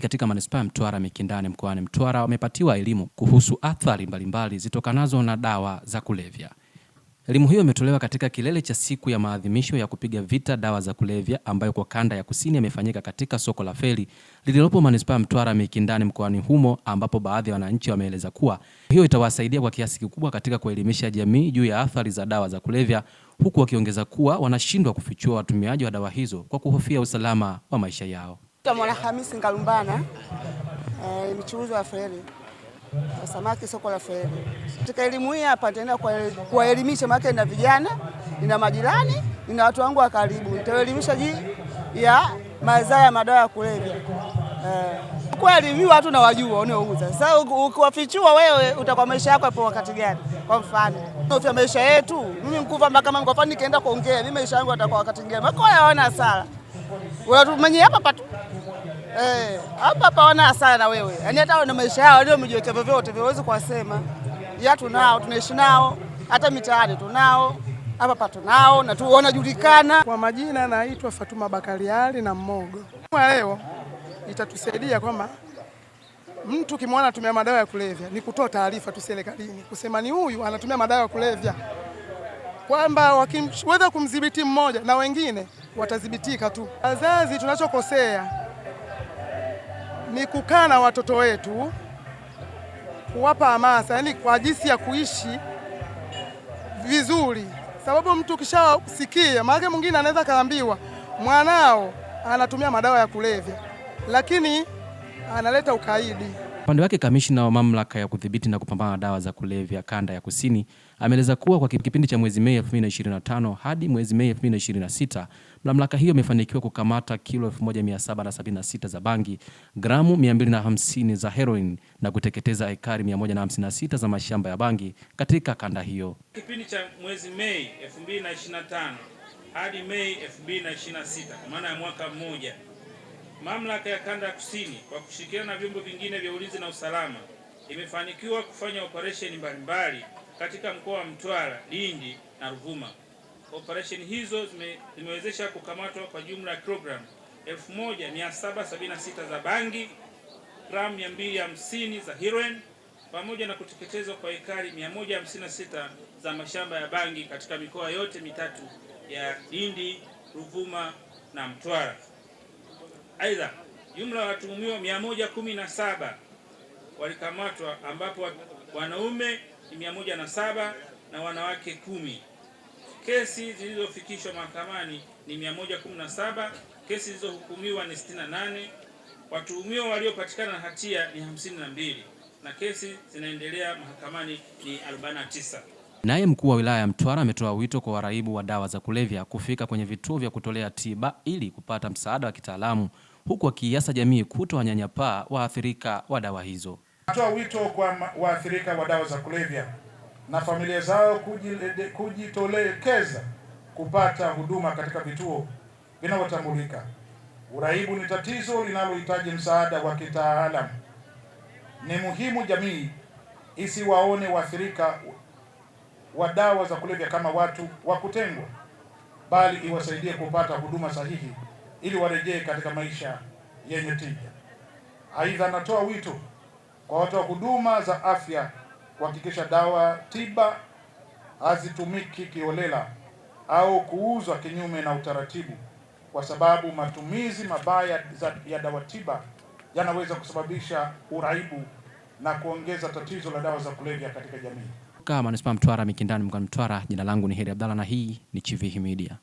Katika manispaa ya Mtwara Mikindani mkoani Mtwara wamepatiwa elimu kuhusu athari mbalimbali zitokanazo na dawa za kulevya. Elimu hiyo imetolewa katika kilele cha siku ya maadhimisho ya kupiga vita dawa za kulevya ambayo kwa kanda ya kusini yamefanyika katika soko la Feri lililopo manispaa ya Mtwara Mikindani mkoani humo, ambapo baadhi ya wananchi wameeleza kuwa hiyo itawasaidia kwa kiasi kikubwa katika kuelimisha jamii juu ya athari za dawa za kulevya, huku wakiongeza kuwa wanashindwa kufichua watumiaji wa dawa hizo kwa kuhofia usalama wa maisha yao. Mwana Hamisi Ngalumbana, mchuuzi wa Feri, samaki soko la Feri. Katika elimu hii hapa nitaenda kuwaelimisha maana na vijana, nina majirani, nina watu wangu wa karibu. Nitawaelimisha juu ya madhara ya madawa ya kulevya. Kweli mimi watu nawajua wanaouza. Sasa ukiwafichua wewe utakuwa maisha yako hapo wakati gani? Kwa mfano, kwa maisha yetu, mimi mkuva kama mkofani nikienda kuongea, mimi maisha yangu yatakuwa wakati gani? Mako hawana hasara. Wewe mwenye hapa tu. Hapa wana hasara na wewe. Yaani hata wana maisha yao leo mjiweke vyovyote viweze kuwasema. Ya tunao, tunaishi nao, hata mitaani tunao, hapa tunao na tu wanajulikana. Kwa majina naitwa Fatuma Bakari Ali na Mmogo. Kwa leo itatusaidia kwamba mtu kimwona anatumia madawa ya kulevya ni kutoa taarifa tu serikalini kusema ni huyu anatumia madawa ya kulevya, kwamba wakiweza kumdhibiti mmoja na wengine watadhibitika tu. Wazazi tunachokosea ni kukaa na watoto wetu, kuwapa hamasa, yani kwa jinsi ya kuishi vizuri, sababu mtu kishasikia, maana mwingine anaweza kaambiwa mwanao anatumia madawa ya kulevya lakini analeta ukaidi. Upande wake kamishna wa mamlaka ya kudhibiti na kupambana na dawa za kulevya kanda ya kusini ameeleza kuwa kwa kipindi cha mwezi Mei 2025 hadi mwezi Mei 2026 mamlaka hiyo imefanikiwa kukamata kilo 1776 za bangi, gramu 250 za heroin na kuteketeza ekari 156 za mashamba ya bangi katika kanda hiyo. Kipindi cha mwezi Mei 2025 hadi Mei 2026, kwa maana ya mwaka mmoja, mamlaka ya kanda ya kusini kwa kushirikiana na vyombo vingine vya ulinzi na usalama imefanikiwa kufanya operesheni mbalimbali katika mkoa wa Mtwara, Lindi na Ruvuma. Operesheni hizo zimewezesha kukamatwa kwa jumla ya kilogramu 1776 za bangi, gramu 250 za heroin pamoja na kuteketezwa kwa ekari 156 za mashamba ya bangi katika mikoa yote mitatu ya Lindi, Ruvuma na Mtwara. Aidha, jumla ya watuhumiwa 117 walikamatwa, ambapo wanaume ni 107 na wanawake 10. Kesi zilizofikishwa mahakamani ni 117, kesi zilizohukumiwa ni 68, watuhumiwa waliopatikana na hatia ni 52 na kesi zinaendelea mahakamani ni 49. Naye mkuu wa wilaya ya Mtwara ametoa wito kwa waraibu wa dawa za kulevya kufika kwenye vituo vya kutolea tiba ili kupata msaada wa kitaalamu, huku akiasa jamii kutowanyanyapaa waathirika wa dawa hizo. Natoa wito kwa waathirika wa dawa za kulevya na familia zao kujitolekeza kupata huduma katika vituo vinavyotambulika. Uraibu ni tatizo linalohitaji msaada wa kitaalamu. Ni muhimu jamii isiwaone waathirika wa dawa za kulevya kama watu wa kutengwa, bali iwasaidie kupata huduma sahihi ili warejee katika maisha yenye tija. Aidha, natoa wito kwa watoa huduma za afya kuhakikisha dawa tiba hazitumiki kiholela au kuuzwa kinyume na utaratibu, kwa sababu matumizi mabaya ya dawa tiba yanaweza kusababisha uraibu na kuongeza tatizo la dawa za kulevya katika jamii. Kama manispaa Mtwara Mikindani mkoani Mtwara, jina langu ni Heri Abdalla na hii ni Chivihi Media.